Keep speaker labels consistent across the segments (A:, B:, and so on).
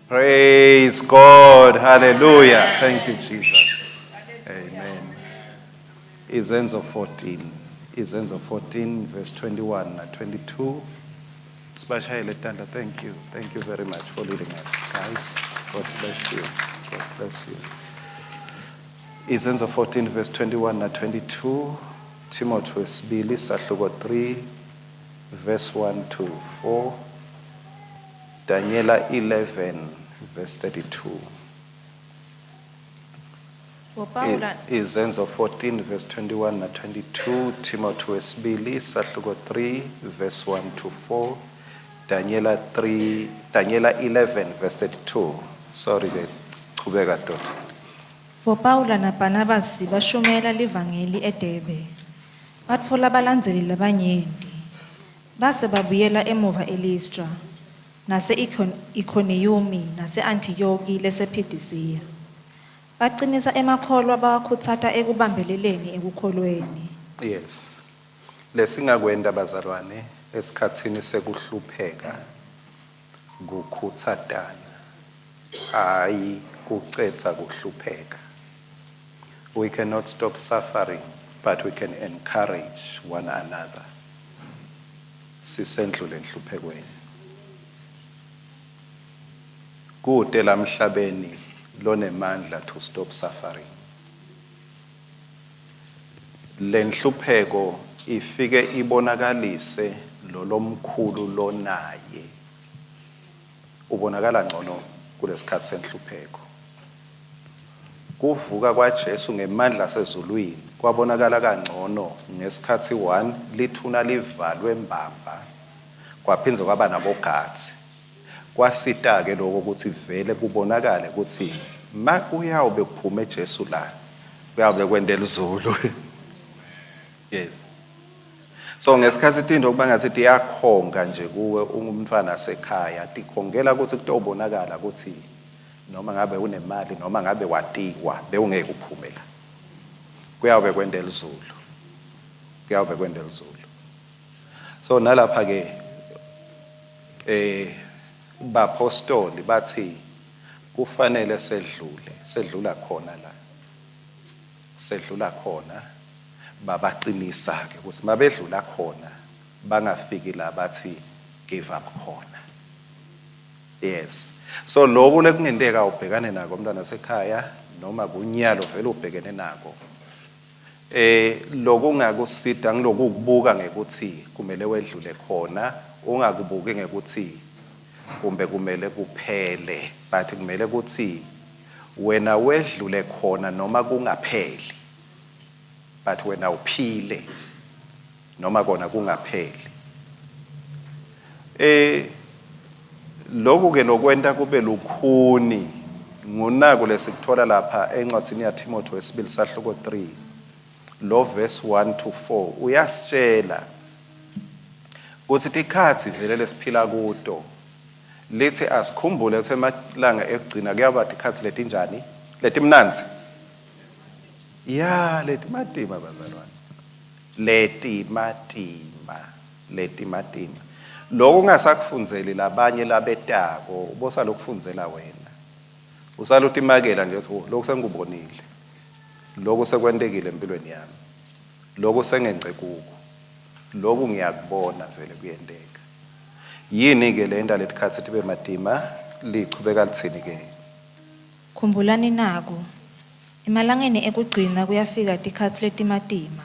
A: Praise God. Hallelujah. Thank you, Jesus. Amen. Izenzo 14. Izenzo 14, verse 21 and 22. Sibashayele Tanda, thank you. Thank you very much for leading us, guys. God bless you. God bless you. Izenzo 14, verse 21 and 22. Timothy wesibili sahluko 3, verse 1 to 4. Daniela 11, verse 32. Izenzo 14, verse 21 and 22. Timothy wesibili sahluko 3, verse 1 to 4. Daniela 11, verse 32. Sorry, qhubeka Dot.
B: Paula na Barnabas bashumela livangeli eDebe. Batfola abalandzeli labanyenti. Base babuyela emuva eListra, nase Ikoniyumi, nase Antioki lesePhidisiya. Baqinisa emakholwa abawakhutsata ekubambeleleni ekukholweni.
A: Yes. Lesingakwenda bazalwane esikhatsini sekuhlupheka kukhuthatana. Hayi kucetha kuhlupheka. We cannot stop suffering, but we can encourage one another. Sisendlule enhluphekweni. Kude lamhlabeni lonemandla to stop suffering. Lenhlupheko ifike ibonakalise lomkhulu lonaye. Ubonakala ngcono kulesikhathi senhlupheko. Kuvuka kwaJesu ngemandla sezulwini kwabonakala kangcono ngesikhathi 1 lithuna livalwe embamba kwaphinza kwaba nabogatsi. Kwasita ke lokho ukuthi vele kubonakale ukuthi makuyawube kuphume eJesu la kuyabe kwendela izulu. Yes. So ngesikhathi into okubangathi iyakhonga nje kuwe ungumntwana sekhaya tikhongela ukuthi kutobonakala ukuthi noma ngabe unemali noma ngabe watikwa bewungeke uphume la. Kuyabe kwendela izulu. Kuyabe kwendela izulu. So nalapha ke bapostoli bathi kufanele sedlula khona la. Sedlula khona babaqinisa ke ukuthi mabedlula khona bangafiki la bathi give up khona. Yes. So lokho lekungendeka ubhekane nako umntwana sekhaya noma kunyalo vele ubhekene nako. Lokho ungakusida ngiloku ukubuka ngekuthi kumele wedlule khona, ungakubuki ngekuthi kumele kuphele, but kumele kuthi wena wedlule khona noma kungapheli. But wena uphile noma kona kungapheli. Lokho ke nokwenta kube lukhuni ngunako lesikuthola lapha encwadzini ya Timothy wesibili sahluko 3 lo verse 1 to 4 uyasitshela ukuthi tikhathi vele lesiphila kuto lithi asikhumbule ukuthi emalanga ekugcina kuyaba tikhathi letinjani letimnanzi ya letimatima bazalwane letimatima lokho ungasakufunzeli labanye labetako ubosa lokufunzela wena usaluthi imakela nje lokho sengikubonile lokho sekwendekile empilweni yami lokho sengence kuko lokho ngiyakubona vele kuyendeka yini ke lenda letikhathi tibe madima lichubeka lithini ke
B: Khumbulani nako emalangeni ekugcina kuyafika tikhathi letimatima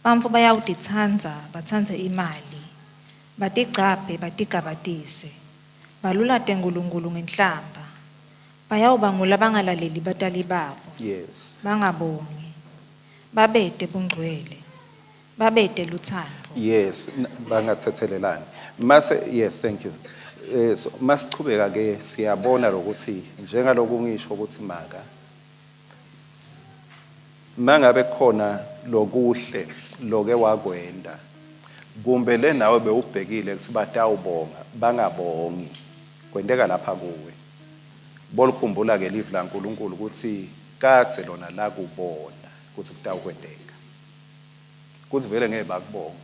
B: bamfu bayawudithanza bathanze imali batigcaphe batigabatise balulate ngulungulu ngenhlamba bayawubangula bangalaleli batali babo.
A: Yes.
B: Bangabongi babete bungcwele babete luthando.
A: Yes, bangathethelelani mase. Yes, thank you. So masichubeka ke siyabona ukuthi njengaloku ngisho ukuthi mangabe khona lokuhle loke wakwenda kumbe le nawe bewubhekile ukuthi batawubonga bangabongi kwendeka lapha kuwe bolikhumbula ke live la uNkulunkulu ukuthi kathe lona la kubona ukuthi kutawukwendeka kuthi vele ngeke bakubonge.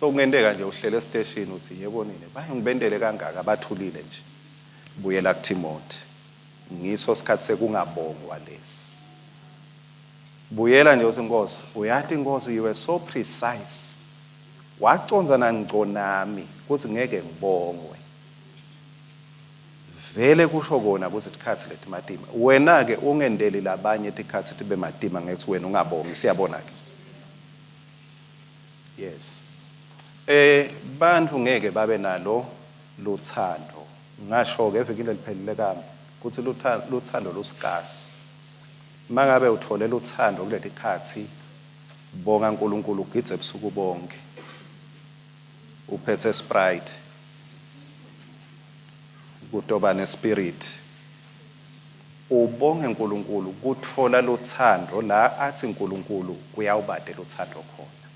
A: So kungendeka nje uhlele estation uthi yebo nini bayongibendele kangaka abathulile nje buyela kuTimothy ngiso sikhathi sekungabongwa lesi buyela nje uSinkosi uyathi Nkosi you were so precise waconza nangco nami kuthi ngeke ngibongwe vele kusho kona kuthi tikhathi leti matima wena ke ungendeli labanye tikhathi tibe matima ngethi wena ungabongi siyabona ke yes bantfu ngeke babe nalo luthando ngasho ke evikini eliphelile kami kuthi luthando lusikasi mangabe uthole luthando kuleti khathi bonga uNkulunkulu ugidze ebusuku bonke uphethe Sprite kutoba nespirit ubonge uNkulunkulu kuthola luthando la athi uNkulunkulu kuyawubade luthando khona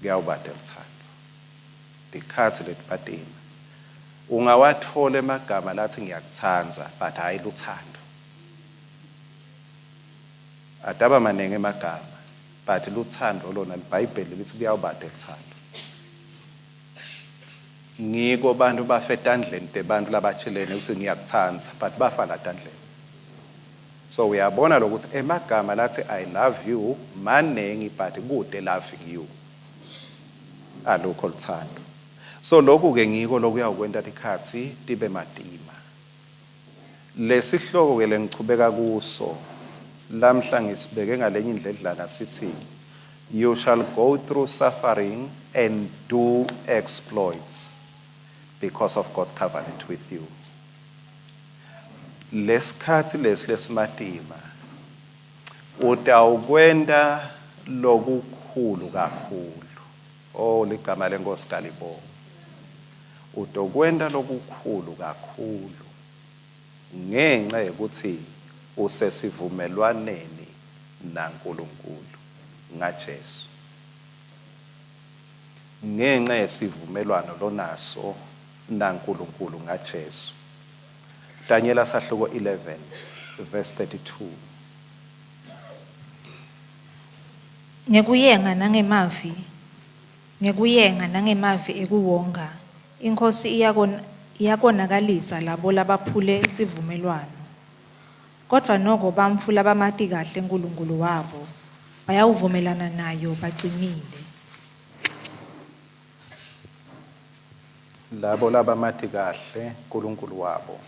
A: kuyawubade luthando dikhathi letipatima ungawathola emagama lathi ngiyakuthanza but hayi luthando adaba manenge emagama but luthando lona iBhayibheli lithi kuyawubade luthando ngiko bantu bafetandleni tebantu labachilene ukuthi ngiyakuthanza but bafa latandleni so uyabona lokuthi emagama lathi I love you manengi but kude loving you alukho luthando so lokhu ke ngiko lokuyakwenta tikhathi tibe matima lesihloko ke lengichubeka kuso lamhla ngisibeke ngalenye indledlana sithi you shall go through suffering and do exploits because of God's covenant with you lesikhathi lesimatima utawukwenda lokukhulu kakhulu ligama leNkosi kalibonga utokwenda lokukhulu kakhulu ngenxa yokuthi usesivumelwaneni naNkulunkulu ngaJesu ngenxa yesivumelwano lonaso naNkulunkulu ngaJesu Daniel sahluko 11 verse 32
B: Ngekuyenga nangemavi ekuwonga inkosi iyakonakalisa labo labaphule isivumelwano kodwa noko bamfula bamati kahle uNkulunkulu wabo bayawuvumelana nayo baqinile
A: labo labamati kahle uNkulunkulu wabo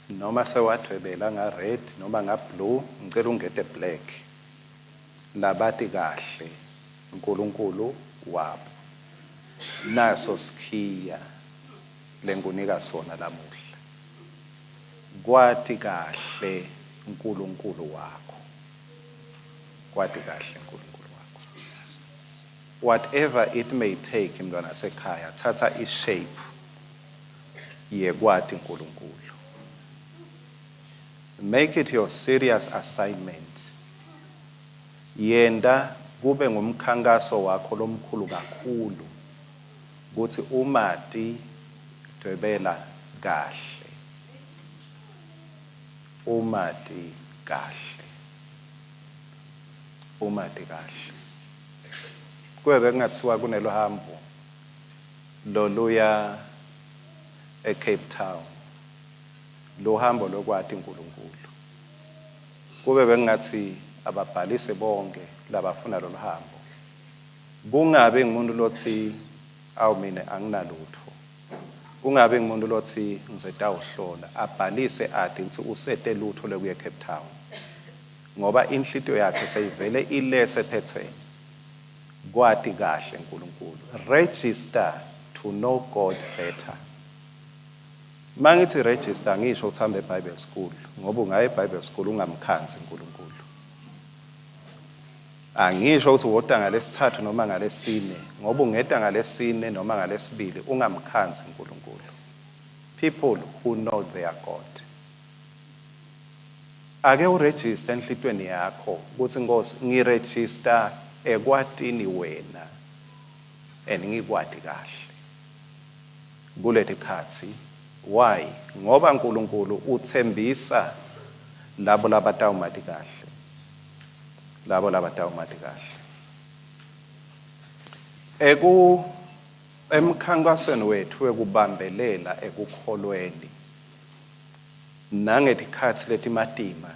A: noma sewadwebela ngared noma ngablue ngicela ungete black labati kahle uNkulunkulu wabo naso sikhiya lengunika sona lamuhla kwati kahle uNkulunkulu wakho kwati kahle uNkulunkulu wakho whatever it may take mntwana sekhaya thatha ishape yekwati uNkulunkulu make it your serious assignment yenda kube ngumkhankaso wakho lomkhulu kakhulu ukuthi umati dwebela kahle umati kahle kube kungathiwa kunelo hambo loluya eCape Town lo hambo lokwati uNkulunkulu kube bengathi ababhalise bonke labafuna lo hambo kungabe ngumuntu lothi awu mina anginalutho kungabe ngumuntu lothi ngizetawuhlola abhalise athi ukuthi usete lutho lokuya eCape Town ngoba inhlito yakhe sayivele ilese phethweni kwati kahle uNkulunkulu register to know God better mangithi register ngisho uthamba eBible school ngoba ungaye eBible school ungamkhanzi uNkulunkulu angisho ukuthi wota ngalesithathu noma ngalesine ngoba ungeda ngalesine noma ngalesibili ungamkhanzi uNkulunkulu people who know their God ake uregister enhlitweni yakho ukuthi Nkosi ngiregister ekwatini wena engikwati kahle kuleti khathi why ngoba uNkulunkulu uthembisa labo labatawumati kahle Emkhankasweni wethu wekubambelela ekukholweni nangetikhathi letimatima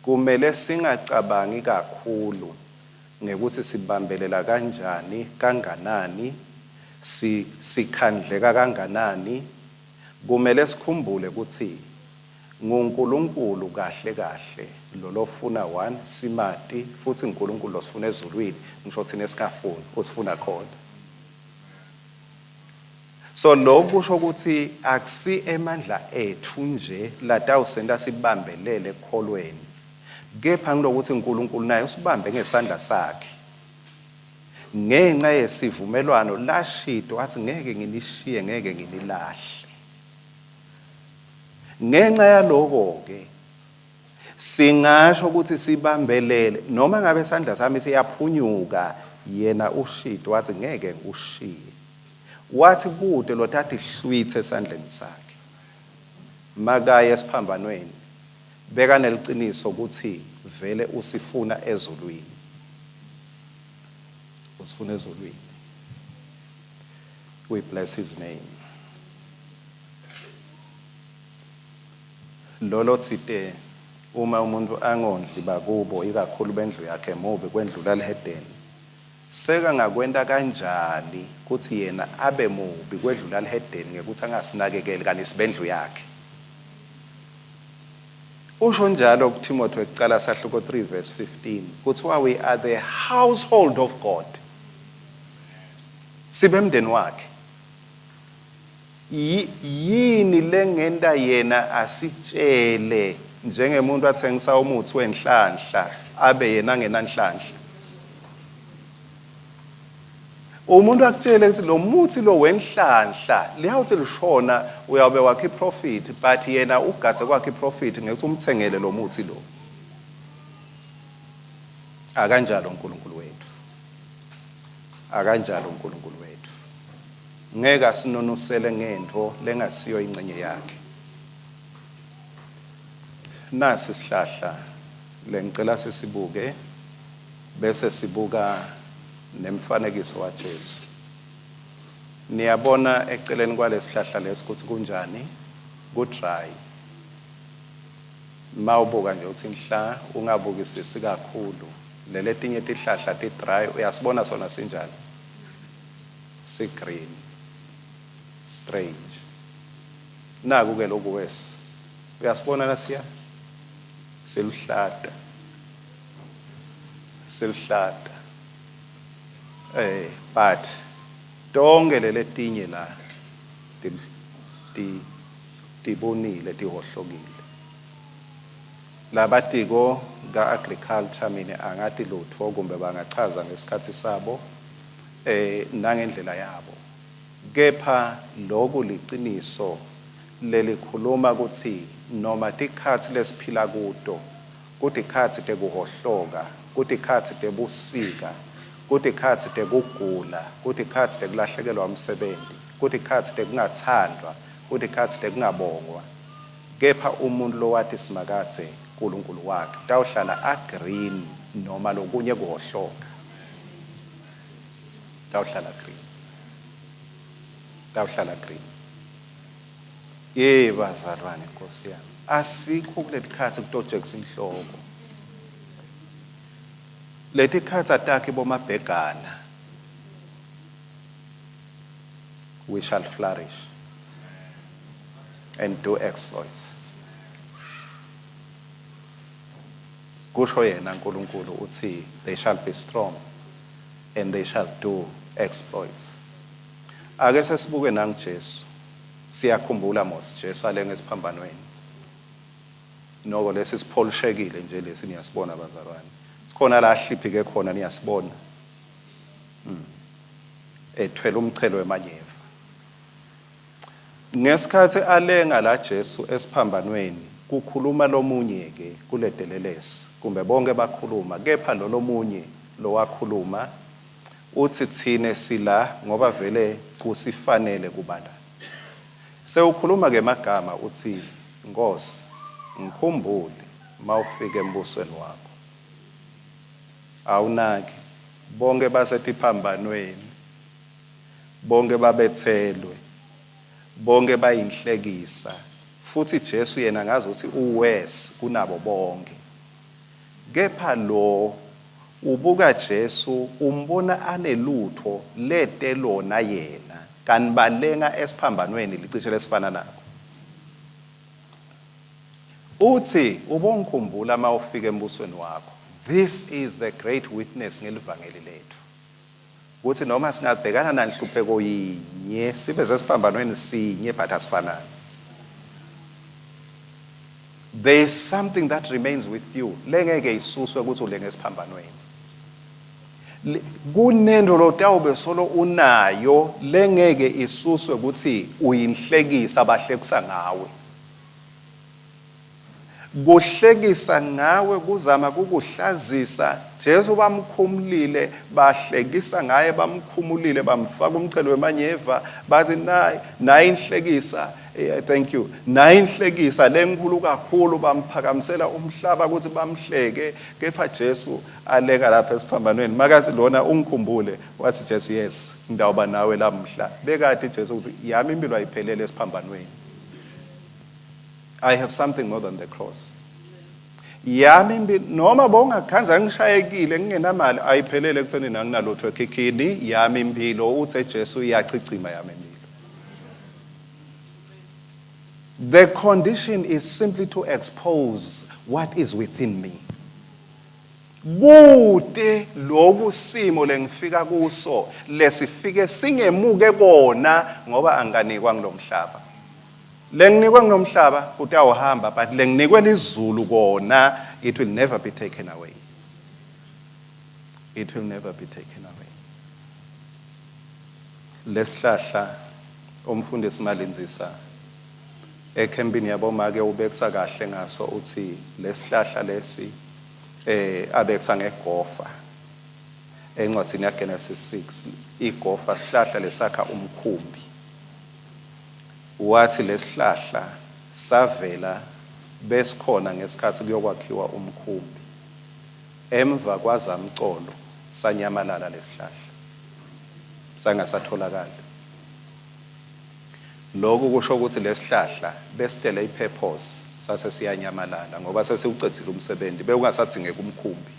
A: kumele singacabangi kakhulu ngekuthi sibambelela kanganani, sikhandleka kanganani. Kumele sikhumbule ukuthi nguNkulunkulu kahle kahle lofuna one simati, futhi uNkulunkulu losifuna ezulwini, ngisho thina esingafuni usifuna khona. So lokho kusho ukuthi akusi emandla ethu nje latawusenta sibambelele ekukholweni, kepha ngilokuthi uNkulunkulu naye usibambe ngesandla sakhe. Ngenxa yesivumelwano lashito wathi ngeke nginishiye, ngeke nginilahle. Ngenxa yaloko ke singasho ukuthi sibambelele noma ngabe isandla sami siyaphunyuka, yena ushito wathi ngeke ngikushiye. Wathi kude lo tata ihlwithe esandleni sakhe. Makaya esiphambanweni beka neliciniso ukuthi vele usifuna ezulwini. Usifuna ezulwini. We bless his name. Lolo tsite uma umuntu angondli bakubo ikakhulu bendlu yakhe mubi kwendlula lihedeni, seka ngakwenta kanjani kuthi yena abe mubi kwedlula lihedeni ngekuthi angasinakekeli kanisibendlu yakhe. Usho njalo kuTimothy wekucala sahluko 3 verse 15 kuthiwa we are the household of God. Sibe mndeni wakhe. Yini lengenda yena asitshele njengemuntu athengisa umuthi wenhlanhla abe yena angenanhlanhla? Umuntu akutshele ukuthi lo muthi lo wenhlanhla liyawuthi lishona uyabe wakhe iprofit, but yena ugadze kwakhe iprofit ngekuthi umthengele lo muthi lo. Akanjalo uNkulunkulu wethu. Akanjalo uNkulunkulu wethu. Ngeke asinonusele ngento lengasiyo ingcenye yakhe. Nasi isihlahla lengicela sisibuke bese sibuka nemfanekiso waJesu. Niyabona eceleni kwalesihlahla lesikuthi kunjani? Ku-dry. Mawubuka nje uthi nhla ungabukisisi kakhulu. Leletinye tihlahla ti-dry uyasibona sona sinjani? Si-green. Strange. Naku ke lokhu wesi. Uyasibona nasiya? Siluhlata. Siluhlata. But tonke leletinye la tibonile tihohlokile. Labatiko ka agriculture mina angathi lutho kumbe bangachaza ngesikhathi sabo nangendlela yabo. Kepha lokhu liqiniso lelikhuluma ukuthi noma tikhathi lesiphila kuto, kuthi ikhathi tekuhohloka, kuthi ikhathi tebusika, kuthi ikhathi tekugula, kuthi ikhathi tekulahlekelwa umsebenzi, kuthi ikhathi tekungathandwa, kuthi ikhathi tekungabongwa, kepha umuntu lo wathi simakathe uNkulunkulu wakhe tawuhlala agreen noma lokunye kuhohloka. Tawuhlala green. Tawuhlala green. Bazalwane Nkosi yami, asikho kuletikhathi kutojekisa inhloko. Leti khathi atakhe bomabhekana. We shall flourish and do exploits. Kusho yena uNkulunkulu uthi they shall be strong and they shall do exploits. Ake sesibuke nanguJesu. Siyakhumbula mos Jesu ale ngesiphambanweni. Noko lesi sipholishekile nje lesi niyasibona bazalwane. Sikhona la hliphike khona niyasibona. Ethwele umchelo wemanyeva. Ngesikhathi alenga la Jesu esiphambanweni kukhuluma lomunye ke kuledelelesi kumbe bonke bakhuluma, kepha lomunye lo wakhuluma uthi thine sila ngoba vele kusifanele kubala. Sewukhuluma ke magama uthi Nkosi ngikhumbule mawufike embusweni wakho. Awunaki bonke basetiphambanweni bonke babethelwe, bonke bayinhlekisa, futhi Jesu yena ngazi ukuthi uwes kunabo bonke. Kepha lo ubuka Jesu umbona anelutho lete lona yena kanibalenga esiphambanweni licishe lesifana nako. Uthi ubongikhumbula mawufika embusweni wakho. This is the great witness ngelivangeli lethu. Uthi noma singabhekana nanhlupheko yinye sibe sesiphambanweni sinye but asifanani. There is something that remains with you. Lengeke isuswe ukuthi ulenge esiphambanweni. Kunendo lotawube solo unayo lengeke isuswe ukuthi uyinhlekisa abahlekisa ngawe. Kuhlekisa ngawe kuzama kukuhlazisa. Jesu bamkhumulile bahlekisa ngaye bamkhumulile bamfaka umcelo wemanyeva bathi nayi inhlekisa. Thank you. Nayi inhlekisa lenkulu kakhulu bamphakamisela umhlaba ukuthi bamhleke. Kepha Jesu aleka lapha esiphambanweni. Makathi lona ungikhumbule wathi Jesu yes ngidawuba nawe lamhla. Bekade Jesu ukuthi yami impilo ayiphelele esiphambanweni. I have something more than the cross. Yami impilo noma bongakhanza ngishayekile ngingenamali ayiphelele ekutheni nanginalutho ekhikhini yami impilo uthe Jesu iyachicima yami impilo. The condition is simply to expose what is within me. Kude lobu simo lengifika kuso lesifike singemuke kona ngoba anganikwa ngilomhlaba. Lenginikwe ngilomhlaba kutawuhamba but lenginikwe lizulu kona it will never be taken away. It will never be taken away. Lesihlahla umfundisi Malinzisa ekhembini yabo make ubekisa kahle ngaso uthi lesihlahla lesi abekisa ngegofa encwadini yaGenesis 6 igofa sihlahla lesakha umkhumbi. Wathi lesihlahla savela besikhona ngesikhathi kuyokwakhiwa umkhumbi. Emva kwazamcolo sanyamalala lesihlahla. Sangasatholakala. Lokho kusho ukuthi lesihlahla besitele ipurpose sase siyanyamalala ngoba sesiucedzile umsebenzi bekungasadingeka umkhumbi.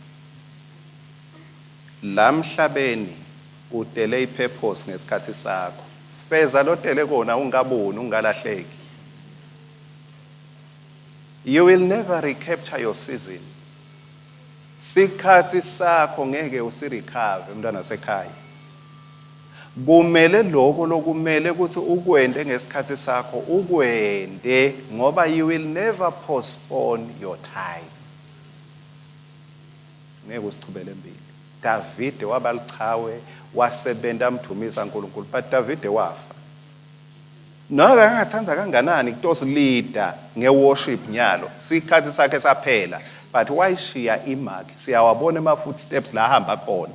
A: Lamhlabeni utele ipurpose ngesikhathi sakho. Feza lotele kona ungaboni ungalahleki. You will never recapture your season. Sikhathi sakho ngeke usirecover mntwana sekhaya. Kumele lokho lokumele ukuthi ukwende ngesikhathi sakho ukwende ngoba you will never postpone your time. Ngeke usichubele empilo. David wabalichawe wasebenta amdumisa uNkulunkulu but David wafa. Nobe angathanza kanganani kutosi leader ngeworship nyalo sikhathi sakhe saphela but wayishiya imark siyawabona ama footsteps la hamba khona.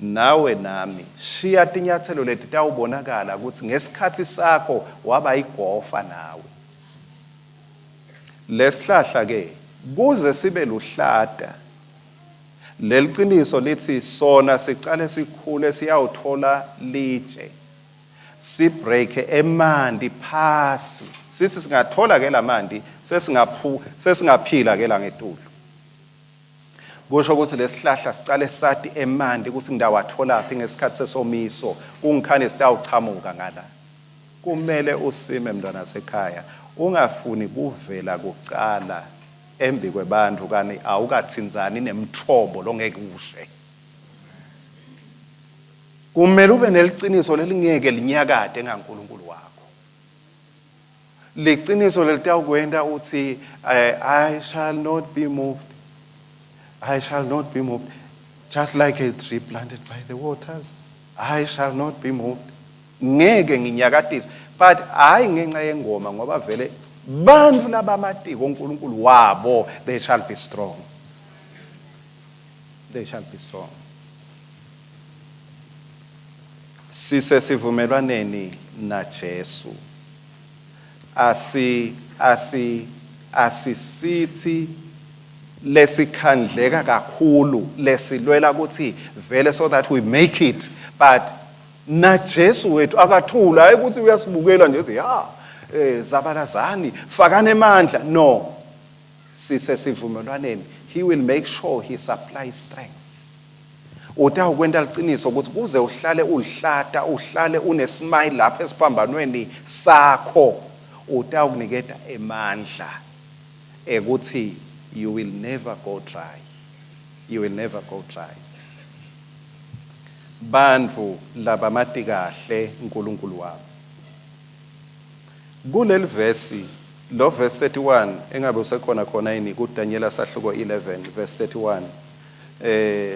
A: Nawe nami shiya tinyathelo leti tawubonakala ukuthi ngesikhathi sakho waba igofa nawe. Lesihlahla ke kuze sibe luhlata leliqiniso lithi sona sicale sikhule siyawuthola litshe sibreak emanti phasi sisi singathola ke lamandi sesingaphila ke la ngetulu. Kusho ukuthi lesihlahla sicale sathi emanti ukuthi ngidawathola phi ngesikhathi sesomiso kungikhane sitawuchamuka ngala. Kumele usime mntwana sekhaya ungafuni kuvela kuqala embi kwebantu kani awukathinzani nemthobo longeke ushe. Kumele ube neliqiniso lelingeke linyakade ngaNkulunkulu wakho. Liqiniso lelitawukwenda uthi I shall not be moved. I shall not be moved. Just like a tree planted by the waters. I shall not be moved. Ngeke nginyakadise. But hayi ngenxa yengoma ngoba vele bantu labamatiko uNkulunkulu wabo they shall be strong. They shall be strong. Sise sivumelwaneni na Jesu. Asisithi lesikhandleka kakhulu lesilwela ukuthi vele so that we make it but na Jesu wethu akathula hayi ukuthi uyasibukela nje zabalazani fakane amandla. No, sisesivumelwaneni, he will make sure he supplies strength. Utawukwenta liqiniso ukuthi kuze uhlale ulihlata, uhlale unesmile lapha esiphambanweni sakho, utawukuniketa emandla ekuthi you will never go dry. You will never go dry. Bandvu labamati kahle uNkulunkulu wabo. Kuleli verse, lo verse 31 engabe usekhona khona yini kuDaniela sahluko 11 verse 31.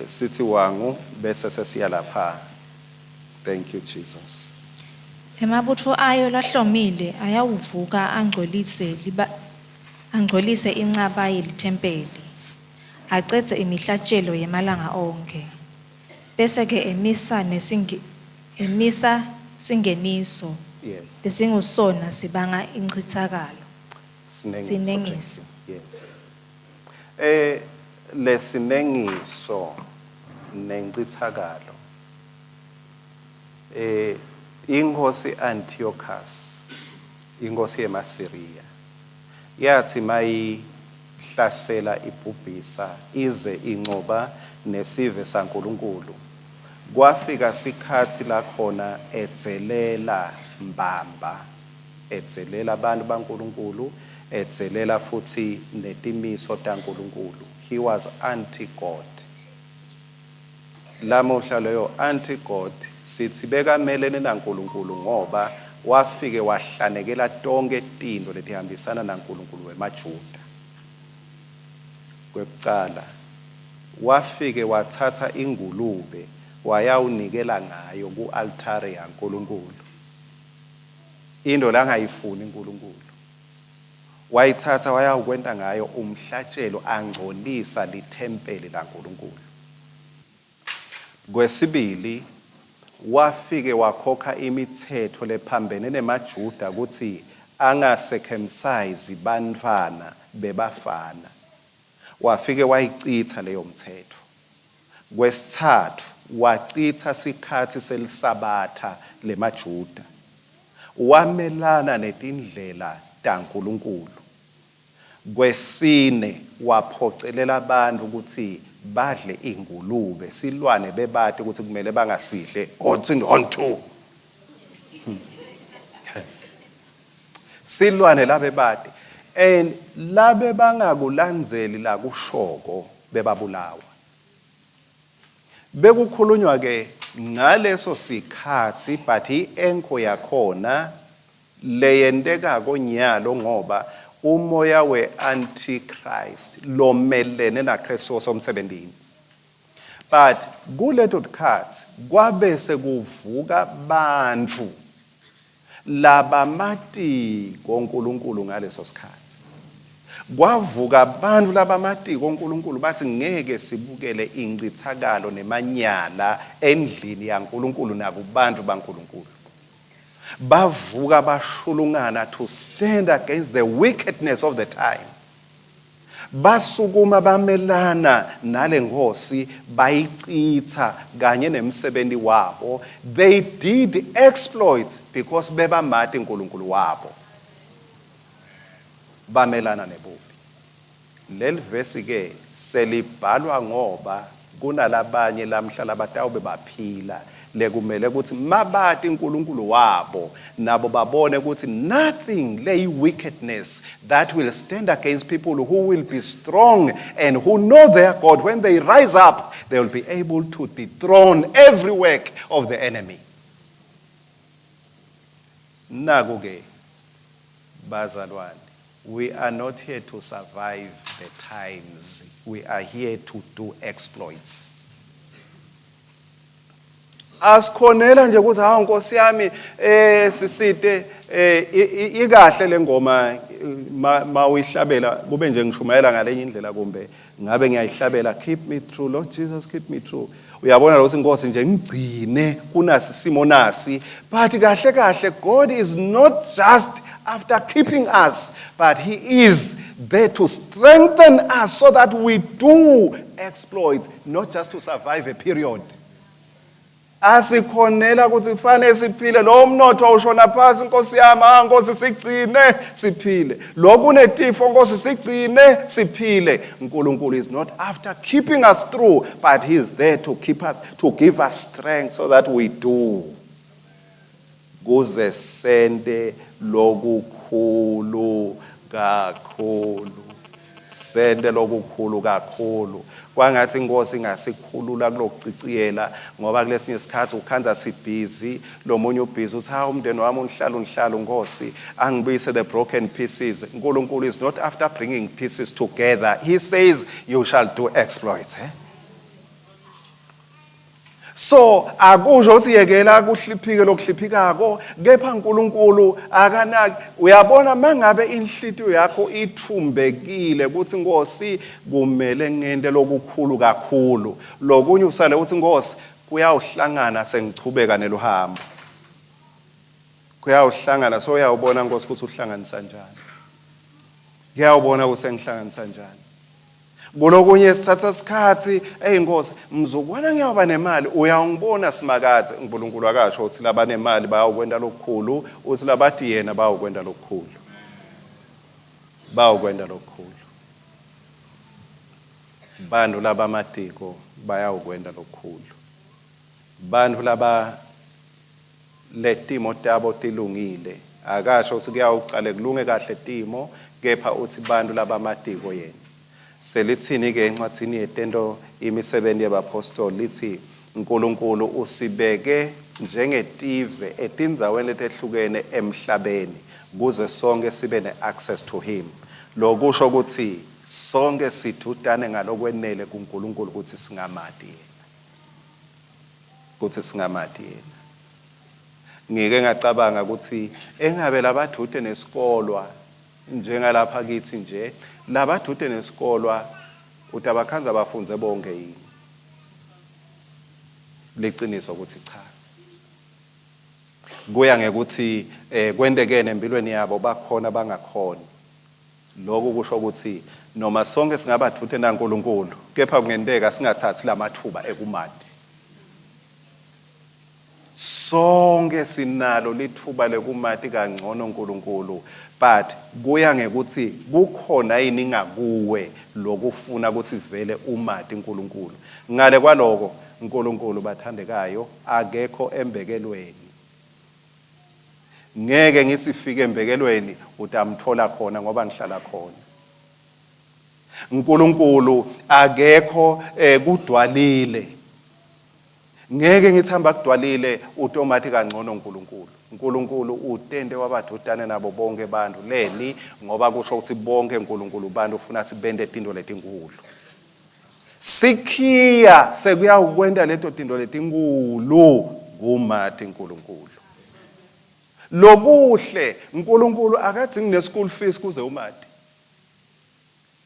A: Sithi wangu bese sesiya lapha. Thank you Jesus.
B: Emabutho ayo lahlomile ayawuvuka angcolise inqaba yelithempeli. Aqedze imihlatshelo yemalanga onke. Bese ke emisa singeniso.
A: Yes.
B: Lesingusona sibanga inchithakalo. Sinengiso.
A: Yes. Lesinengiso nenchithakalo. Inkosi Antiochus, inkosi yemaSiriya, yathi mayihlasela ibhubhisa ize incoba nesive saNkulunkulu. Kwafika sikhathi la khona edzelela mbamba, edzelela abantu baNkulunkulu, edzelela futhi netimiso taNkulunkulu. He was anti-God. Lamuhla leyo anti-God sithi bekamelene naNkulunkulu ngoba wafike wahlanekela tonke tinto letihambisana naNkulunkulu wemaJuda. Kwekucala wafike wathatha ingulube wayawunikela ngayo ku-altare yaNkulunkulu. Into la ngayifuni uNkulunkulu. Wayithatha wayawukwenta ngayo umhlatshelo angcolisa lithempeli laNkulunkulu. Kwesibili wafike wakhokha imithetho lephambene nemaJuda ukuthi angacircumcise bantwana bebafana. Wafike wayicitha leyo mthetho. Kwesithathu wacitha sikhathi selisabatha lemaJuda. Wamelana netindlela taNkulunkulu. Kwesine waphocelela abantu ukuthi badle ingulube, silwane bebade ukuthi kumele bangasidle on 2. Silwane labe bade, and labe bangakulandzeli la kushoko bebabulawa. Bekukhulunywa ke ngaleso sikhathi, but i-enko yakhona leyenteka konyalo ngoba umoya we-antichrist lomelene naKristu somsebentini. But kuleto tikhathi kwabe sekuvuka bantfu labamati koNkulunkulu ngaleso sikhathi. Kwavuka abantu labamati koNkulunkulu bathi ngeke sibukele incithakalo nemanyala endlini yaNkulunkulu nakubantu baNkulunkulu. Bavuka bashulungana to stand against the wickedness of the time. Basukuma bamelana nale nkosi bayicitha kanye nemsebenzi wabo. They did exploits because bebamati uNkulunkulu wabo. Bamelana nebubi. Leli verse ke selibhalwa ngoba kunalabanye lamhlala batawube baphila lekumele ukuthi mabati uNkulunkulu wabo nabo babone ukuthi nothing lay wickedness that will stand against people who will be strong and who know their God. When they rise up, they will be able to dethrone every work of the enemy. Nakuke bazalwane, we are not here to survive the times. We are here to do exploits. Asikhonela nje ukuthi hawu Nkosi yami sisite ikahle lengoma mawihlabela kube nje ngishumayela ngalenye indlela kumbe ngabe ngiyayihlabela, keep me true Lord Jesus, keep me true. Uyabona ukuthi Nkosi nje ngigcine kunasi simo nasi, but kahle kahle God is not just after keeping us, but he is there to strengthen us so that we do exploits, not just to survive a period. asikhonela ukuthi kufanele siphile lo mnotho awushona phansi Nkosi yami Nkosi sigcine siphile lo kunetifo Nkosi sigcine siphile uNkulunkulu is not after keeping us through but he is there to keep us to give us strength so that we do kuze sende lokukhulu kakhulu sende lokukhulu kakhulu kwangathi inkosi ingasikhulula kulokuciciyela ngoba kulesinye isikhathi ukhanza sibhizi lo munye ubhizi uthi ha umndeni wami unhlalo Nkosi angibuyise the broken pieces uNkulunkulu is not after bringing pieces together he says you shall do exploits so akusho ukuthi yekela kuhliphike lokuhliphikako kepha uNkulunkulu akanaki uyabona mangabe inhlitiyo yakho ithumbekile ukuthi Nkosi kumele ngende lokukhulu kakhulu lokunye usale uthi Nkosi kuyawuhlangana sengichubeka nelohambo kuyawuhlangana so uyawubona Nkosi ukuthi uhlanganisa kanjani ngiyawubona ukuthi sengihlanganisa kanjani kulokunye sithatha isikhathi Nkosi mzukwana ngiyaba nemali uyangibona simakade uNkulunkulu akasho ukuthi laba nemali bayakwenda lokukhulu uthi labathi yena bayakwenda lokukhulu bantu laba amatiko bayakwenda lokukhulu bantu laba letimo tabo tilungile akasho ukuthi kuyawuqale kulunge kahle timo kepha uthi bantu laba amatiko yena selithini ke encwadini yetento imisebenzi yabapostoli lithi uNkulunkulu usibeke njengetive etindzaweni letehlukene emhlabeni kuze sonke sibe neaccess to him lokusho ukuthi sonke sithutane ngalokwenele kuNkulunkulu ukuthi singamati yena ngike ngacabanga ukuthi engabe labathute nesikolwa njengalapha kithi nje labathute nesikolwa utabakhanza abafunze bonke yini liciniso ukuthi cha kuya ngekuthi kwendekene empilweni yabo bakhona bangakhona lokho kusho ukuthi noma sonke singabathute naNkulunkulu kepha kungendeka singathathi lamathuba ekumati sonke sinalo lithuba lekumati kangcono uNkulunkulu but kuya ngekuthi kukhona yini ngakuwe lokufuna ukuthi vele umati uNkulunkulu ngale kwaloko uNkulunkulu bathandekayo akekho embekelweni ngeke ngisifike embekelweni utamthola khona ngoba ngihlala khona uNkulunkulu akekho kudwalile ngeke ngithamba kudwalile utomati kangcono uNkulunkulu utende wabathutane nabo bonke abantu leni ngoba kusho ukuthi bonke uNkulunkulu bantu ufuna sibende tinto letinkulu sikhiya sekuya ukwenda leto tinto letinkulu kumati uNkulunkulu lokuhle uNkulunkulu akadzingi ne-school fees kuze umati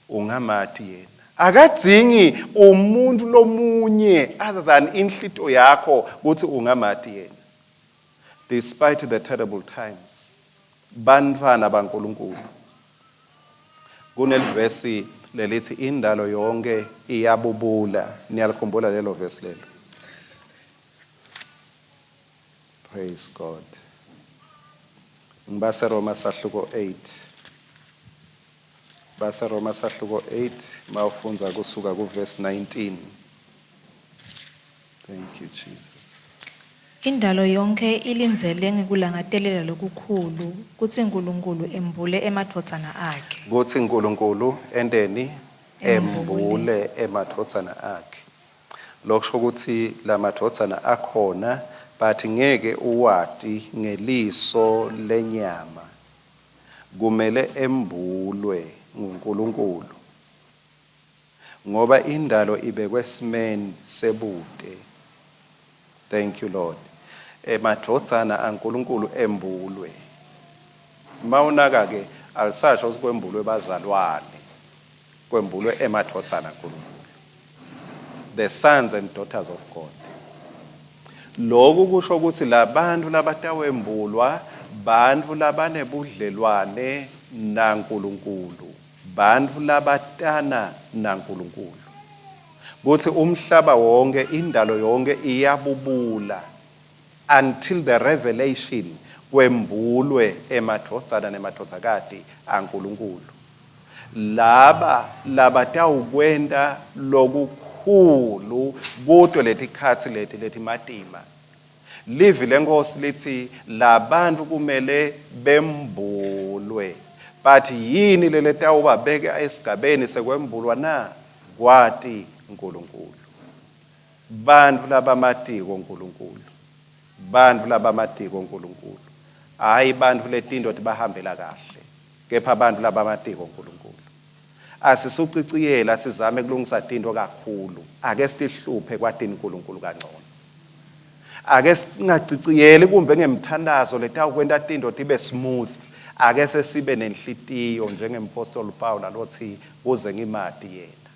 A: ungamati yena akadzingi umuntu lomunye other than inhlito yakho ukuthi ungamati yena despite the terrible times bantfana baNkulunkulu kunelivesi lelithi indalo yonke iyabubula niyalikhumbula lelo verse lelo praise God ngibase Roma sahluko 8 base Roma sahluko 8 mawufunza kusuka ku verse 19 thank you Jesus
B: Indalo yonke ilindzele ngikulangatelela lokukhulu kuthi uNkulunkulu embule emathodzana akhe.
A: Kuthi uNkulunkulu endeni embule emathodzana akhe. Lokusho ukuthi la mathodzana akhona but ngeke uwati ngeliso lenyama. Kumele embulwe nguNkulunkulu. Ngoba indalo ibekwe esimeni sebude. Thank you Lord. Emadvodzana aNkulunkulu embulwe. Mawunaka ke alisasho ukuthi kwembulwe bazalwane. Kwembulwe emadvodzana aNkulunkulu. The sons and daughters of God. Lokhu kusho ukuthi labantu labatawembulwa bantu labanebudlelwane naNkulunkulu. Bantu labatana naNkulunkulu. Kuthi umhlaba wonke indalo yonke iyabubula until the revelation kwembulwe emadvodzana nemadvodzakati aNkulunkulu. Laba labatawukwenta lokukhulu kuto letikhatsi leti matima. Livi lenkosi lithi labantu kumele bembulwe. But yini leletawubabeka esigabeni sekwembulwa na? Kwati uNkulunkulu. Bantu labamatiko uNkulunkulu. Bantu labamatiko uNkulunkulu. Hayi bantu letindo tibahambela kahle. Kepha bantu labamatiko uNkulunkulu. Asisuciciyela sizame kulungisa tinto kakhulu. Ake sihluphe kwatini uNkulunkulu kangcono. Ake singaciciyeli kumbe ngemthandazo letawukwenta tinto tibe smooth. Ake sesibe nenhlitiyo njengempostoli Paul alothi kuze ngimati yena.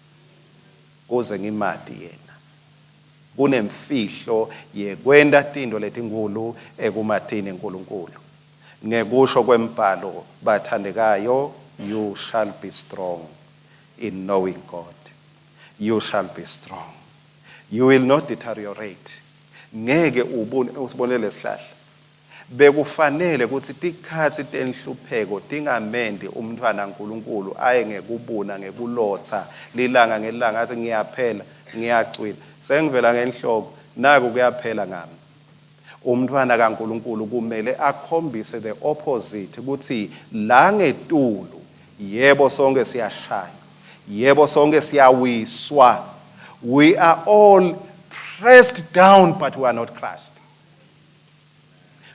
A: Kuze ngimati yena. Kunemfihlo yekwenta tinto letinkulu ekumatini uNkulunkulu. Ngekusho kwembhalo bathandekayo, you shall be strong in knowing God. You shall be strong. You will not deteriorate. Ngeke usibonele lesihlahla. Bekufanele ukuthi tikhathi tenhlupheko tingamendi umntwana kaNkulunkulu aye ngekubuna ngekulotha lilanga ngelanga athi ngiyaphela ngiyacwila sengivela ngenhloko naku kuyaphela ngami. Umntwana kaNkulunkulu kumele akhombise the opposite ukuthi la ngetulu yebo sonke siyashaya, yebo sonke siyawiswa, we are all pressed down but we are not crushed.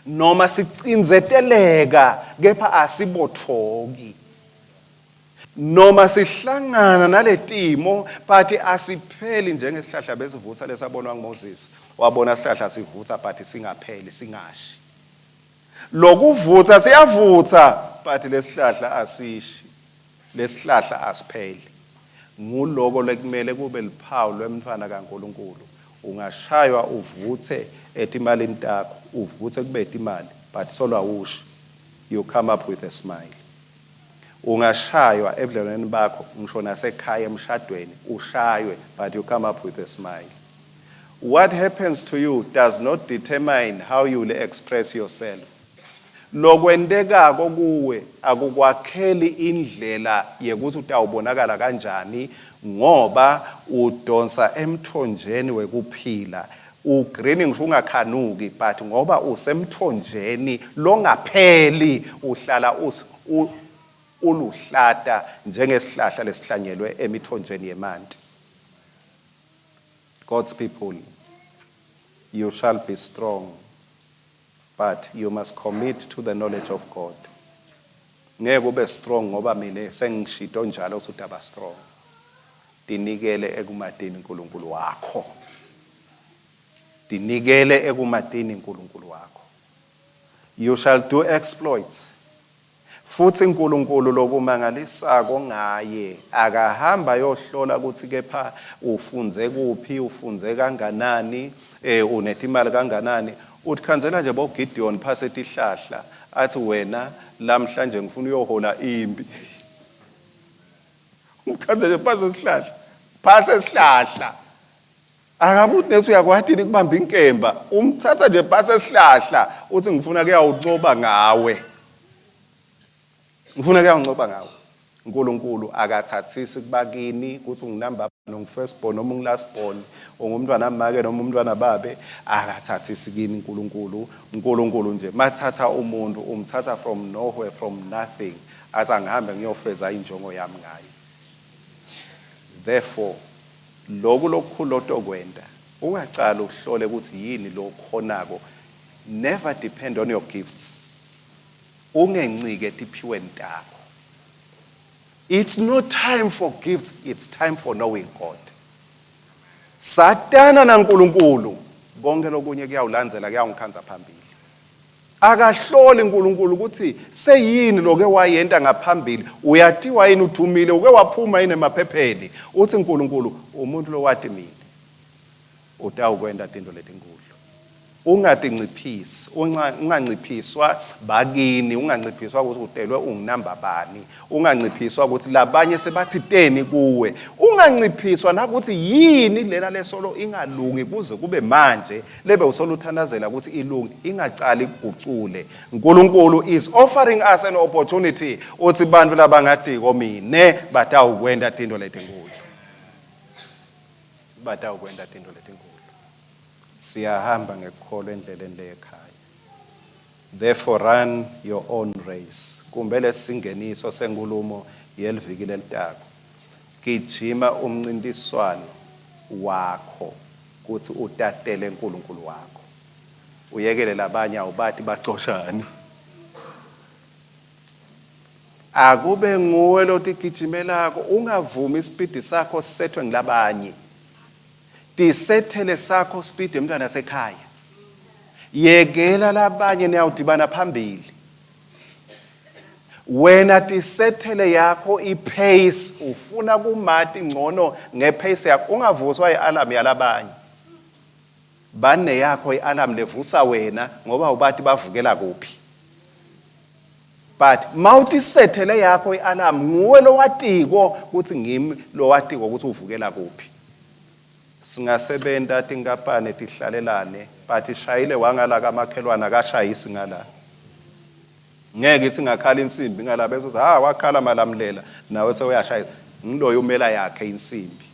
A: Noma sicinzeteleka kepha asibotfoki. Noma sihlangana naletimo but asipheli njengesihlahla besivutha lesabonwa nguMoses. Wabona isihlahla sivutha but singapheli singashi. Lokuvutha siyavutha but lesihlahla asishi. Lesihlahla asipheli. Nguloko lekumele kube liphawu lwemntfwana kaNkulunkulu. Ungashaywa uvuthe etimalini takho, uvuthe kube etimali, but solo awushi. You come up with a smile. Ungashaywa ebudlelwaneni bakho, ngisho nasekhaya emshadweni, ushaywe, but you come up with a smile. What happens to you does not determine how you will express yourself. Lokwendekako kuwe akukwakheli indlela yekuthi utawubonakala kanjani ngoba udonsa emthonjeni wekuphila. Ugreen ngisho ungakhanuki but ngoba usemthonjeni longapheli uhlala uluhlata njengesihlahla lesihlanyelwe emithonjeni yemanti. God's people, you shall be strong, but you must commit to the knowledge of God. Ngeke ube strong ngoba mina sengishito njalo ukuthi aba strong. Dinikele ekumatini uNkulunkulu wakho. Dinikele ekumatini uNkulunkulu wakho. You shall do exploits. Futhi uNkulunkulu lokumangalisako ngaye akahamba yohlola ukuthi kepha ufunze kuphi, ufunze kanganani, unetimali kanganani. Utkhanzela nje bo Gideon phase tihlahla athi wena lamhlanje ngifuna uyohola impi. Ukhanzela phase isihlahla. Phase isihlahla. Akabuthi nethi uyakwatini ukubamba inkemba, umthatha nje phase isihlahla uthi ngifuna kuyawuncoba ngawe. Ngifuna kuyawuncoba ngawe. uNkulunkulu akathathisi kubakini ukuthi unginamba first born noma ungilast born ungumntwana make noma umntwana babe akathathisi kini uNkulunkulu nje mathatha umuntu umthatha from nowhere from nothing athi angihambe ngiyofeza injongo yami ngayo. Therefore lokukhulu otokwenda ungacala uhlole ukuthi yini lokhonako. Never depend on your gifts. Ungencike tiphiweni takho. It's not time for gifts, it's time for knowing God. Satana naNkulunkulu konke lokunye kuyawulandzela kuyangikhanza phambili. Akahloli uNkulunkulu ukuthi seyini loke wayenta ngaphambili uyatiwa yini uthumile uke waphuma yini emaphepheni uthi uNkulunkulu umuntu lo wathi mina utawukwenda into letinkulu. ungatinciphisi, unganciphiswa bakini, unganciphiswa ukuthi udelwe unginamba bani, unganciphiswa ukuthi labanye sebathi teni kuwe, unganciphiswa nakuthi yini lena lesolo ingalungi kuze kube manje lebe usoluthandazela ukuthi ilungi, ingacali igucule. uNkulunkulu is offering us an opportunity uthi bantu labangadiko mine batawukwenda tinto letinkulu, batawukwenda tinto letinkulu. Siyahamba ngekukholwa endleleni lekhaya. Therefore run your own race. Kumbe lesingeniso senkulumo yeliviki lelitako. Gijima umncintiswano wakho kuthi utatele uNkulunkulu wakho. Uyekele labanye awubathi baxoshani. Akube nguwe lo tigijimelako, ungavumi isipidi sakho sisethwe ngilabanye. Tisethele sakho speed emntwana sekhaya. Yekela labanye niyawudibana phambili. Wena tisethele yakho ipace, ufuna kumati ngcono ngepace yakho, ungavuswa ialarm yalabanye. Bane yakho ialarm levusa wena ngoba ubathi bavukela kuphi. But mawutisethele yakho ialarm nguwe lo watiko ukuthi ngimi lo watiko ukuthi uvukela kuphi. Singasebenta tinkampani tihlalelane but shayile wangala kamakhelwana akashayisi ngala. Ngeke singakhala insimbi ngala bese wakhala malamlela nawe sewuyashayisa. Ngiloyo umela yakhe insimbi.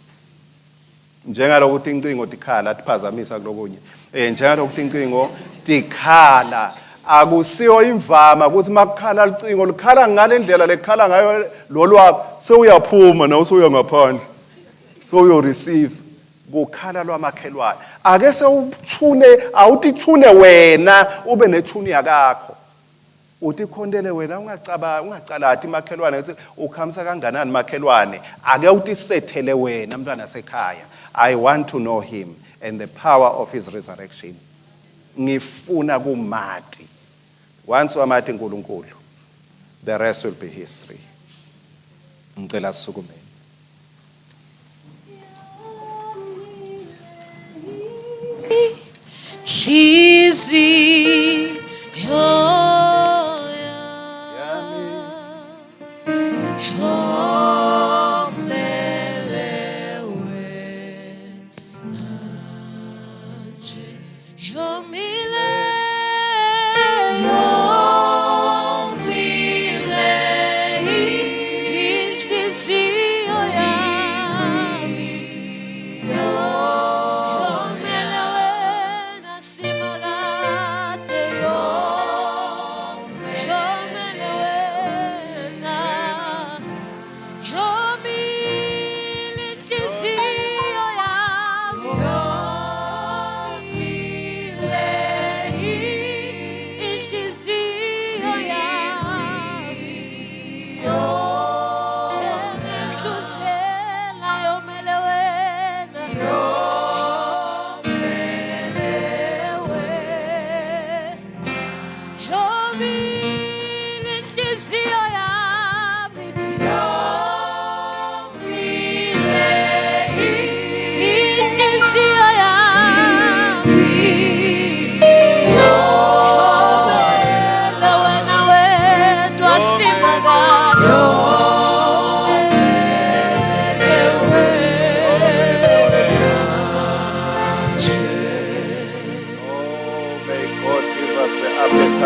A: Njengalokuthi incingo tikhala tiphazamisa kulokunye. Njengalokuthi incingo tikhala akusiyo imvama ukuthi makukhala licingo likhala ngale ndlela lekhala ngayo lolwakho sewuyaphuma nawe sewuya ngaphandle. So receive kukhala lwamakhelwane. Ake sewuthune awutithune wena ube nethuni yakakho. Utikhondele wena ungacalathi makhelwane ukuthi ukhamisa kanganani makhelwane. Ake utisethele wena mntwana sekhaya. I want to know him and the power of his resurrection. Ngifuna kumati. Once wamati uNkulunkulu, the rest will be history. Ngicela sisukume.
C: Shizi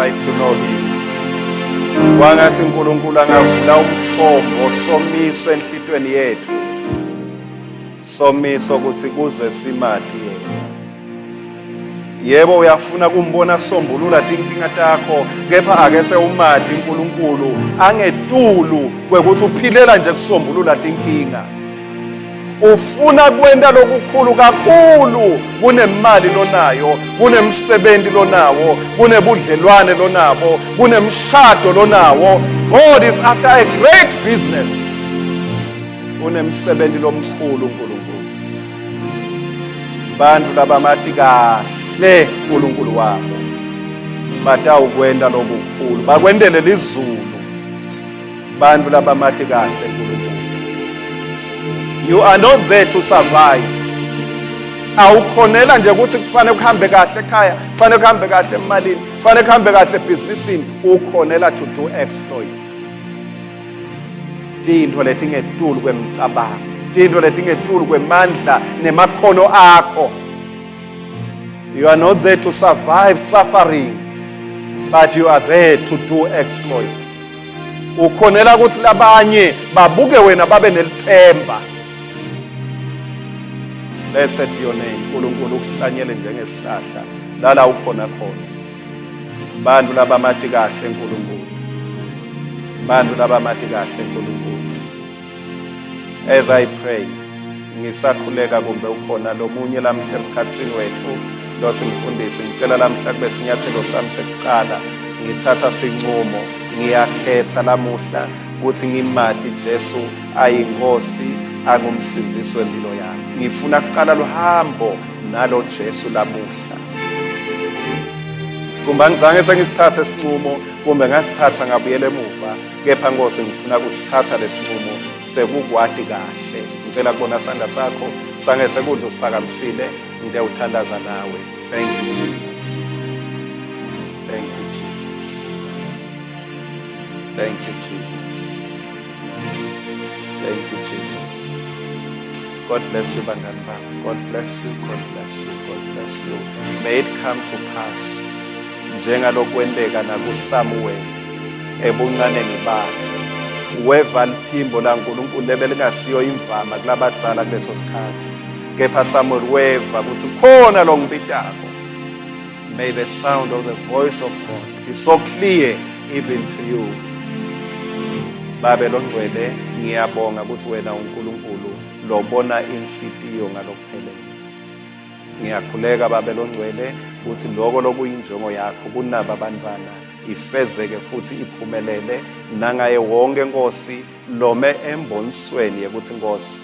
A: To know him. Wangathi uNkulunkulu angavula umthombo somiso enhlitweni yethu. Somiso ukuthi kuze simati yena. Yebo uyafuna kumbona sombulula inkinga takho, kepha ake sewumati uNkulunkulu angetulu kwekuthi uphilela nje kusombulula inkinga. Ufuna kwenda lokukhulu kakhulu kunemali lonayo, kunemsebenzi lonawo, kunebudlelwane lonabo, kunemshado lonawo. God is after a great business. Kunemsebenzi lomkhulu uNkulunkulu. Bantu labamati kahle uNkulunkulu wabo batawukwenda lokukhulu, bakwendele lizulu. Bantu labamati kahle uNkulunkulu. You are not there to survive. awukhonela nje ukuthi kufanele kuhambe kahle ekhaya, kufanele kuhambe kahle emalini, kufanele kuhambe kahle ebhizinisini, ukhonela to do exploits. Tinto letingetulu kwemicabango, tinto letingetulu kwemandla nemakhono akho. You are not there to survive suffering, but you are there to do exploits. Ukhonela ukuthi labanye babuke wena babe nelithemba. Blessed be your name. uNkulunkulu ukuhlanyele njengesihlahla lala ukhona khona. Bantu labamathi kahle uNkulunkulu. Bantu labamathi kahle uNkulunkulu. As I pray, ngisakhuleka kumbe ukhona lomunye lamhla emkhathini wethu lothi mfundisi ngicela lamhla kube sinyathelo sami sekucala ngithatha sinqumo ngiyakhetha lamuhla ukuthi ngimati Jesu ayinkosi angumsindisi wempilo yami. Ngifuna kuqala lo hambo nalo Jesu lamuhla. Kumbe angizange sengisithathe isinqumo kumbe ngasithatha ngabuyela emuva, kepha Nkosi ngifuna kusithatha lesinqumo sekukwadi kahle. Ngicela kubona sandla sakho sange sekudla usiphakamisile ngiyawuthandaza nawe. Thank you Jesus. Thank you Jesus. Thank you Jesus. Thank you Jesus. God bless you bantwana bami. God bless you. God bless you. God bless you. May it come to pass njengalokwendeka nakuSamuel ebuncaneni bakhe. Weva liphimbo laNkulunkulu lebelingasiyo imvama kulabadzala kuleso sikhathi. Kepha Samuel weva ukuthi khona lo ngibitako. May the sound of the voice of God be so clear even to you. Babe longcwele ngiyabonga ukuthi wena uNkulunkulu lobona inhlitiyo ngalokuphelele. Ngiyakhuleka babe longcwele ukuthi lokho lokuyinjongo yakho kunaba abantwana ifezeke futhi iphumelele nangaye wonke Nkosi lome embonisweni yekuthi Nkosi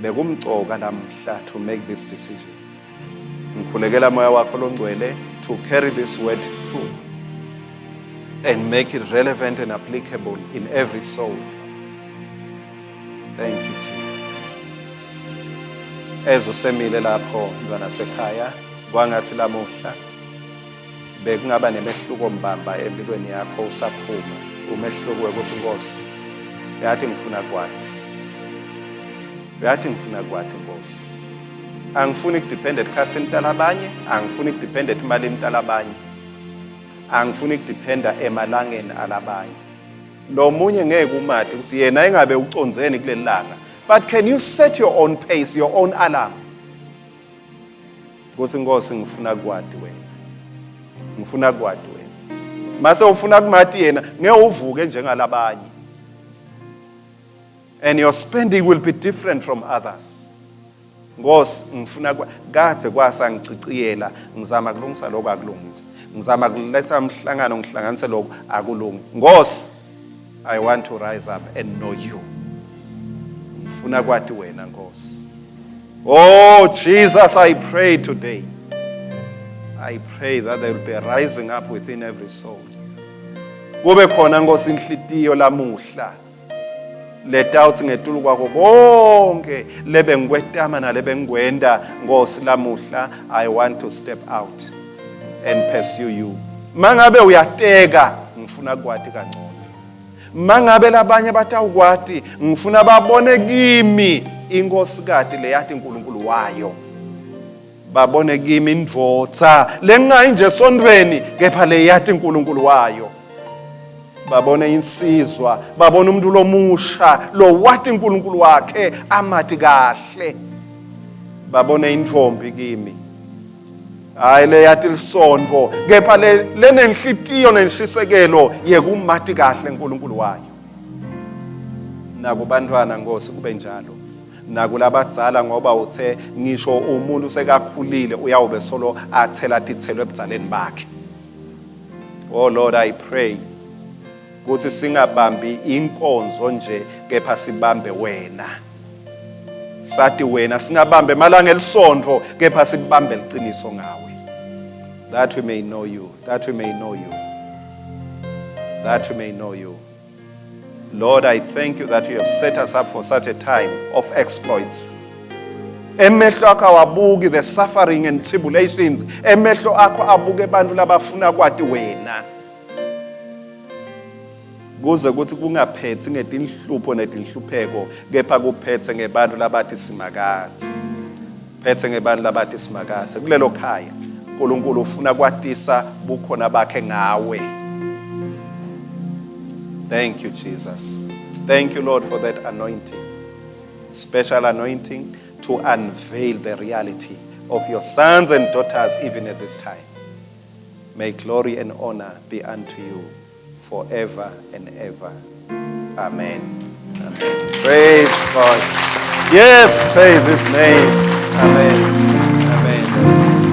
A: bekumcoka namhla to make this decision. Ngikhulekela moya wakho longcwele to carry this word through and make it relevant and applicable in every soul. Thank you Jesus. Ezo semile lapho mntwana sekhaya kwangathi lamuhla bekungaba nemehluko mbamba empilweni yakho usaphuma umehluko ukuthi Nkosi yathi ngifuna kwathi. Yathi ngifuna kwathi Nkosi. Angifuni ukudependent khathini talabanye, angifuni ukudependent emalini talabanye. Angifuni ukudependa emalangeni alabanye. Lo munye ngeke umade ukuthi yena engabe uconzeni kuleli langa. But can you set your own pace, your own alarm? Ukuthi Nkosi ngifuna kwathi wena. Ngifuna kwathi wena. Mase ufuna kumati yena ngeke uvuke njengalabanye. And your spending will be different from others. Nkosi ngifuna kade kwasangiciciyela ngizama kulungisa lokho akulungisa. Ngizama kuletha umhlangano ngihlanganise lokho akulungi. Nkosi I want to rise up and know you. Ngifuna kwathi wena Nkosi. Oh Jesus, I pray today. I pray that there will be a rising up within every soul. Kube khona Nkosi inhlitiyo lamuhla. Leta uthi ngetulu kwakho konke lebe ngikwetama nalebe ngwenda Nkosi lamuhla. I want to step out and pursue you. Mangabe uyateka ngifuna kwathi kangcono. Mangabe labanye batawukwati ngifuna babone kimi inkosikazi leyathi uNkulunkulu wayo. Babone kimi indvodza lengayi nje sondweni kepha leyathi uNkulunkulu wayo. Babone insizwa, babone umuntu lomusha lo wathi uNkulunkulu wakhe amathi kahle. Babone indvombi kimi. Hayi leyathi lisondvo kepha lenenhlitiyo nenshisekelo yekumathi kahle uNkulunkulu wayo. Nakubantwana Nkosi kube njalo. Nakulabadzala ngoba uthe ngisho umuntu sekakhulile uyawube solo athela tithelo ebudzaleni bakhe. Oh Lord, I pray ukuthi singabambi inkonzo nje kepha sibambe wena. Sathi wena singabambe malanga elisondvo kepha sibambe liqiniso ngawe. That we may know you, that we may know you, that we may know you. Lord, I thank you that you have set us up for such a time of exploits. Emehlo akho awabuki the suffering and tribulations. Emehlo akho abuke abantu labafuna kwati wena. Kuze kuthi kungaphethi ngetinhlupho netinhlupheko, kepha kuphethe ngebantu labathi simakathe. Phethe ngebantu labathi simakathe. Kulelo khaya uNkulunkulu ufuna kwatisa bukhona bakhe ngawe. Thank you, Jesus. Thank you, Lord, for that anointing. Special anointing to unveil the reality of your sons and daughters even at this time. May glory and honor be unto you forever and ever. Amen. Amen. Praise God. Yes, praise his name. Amen. Amen.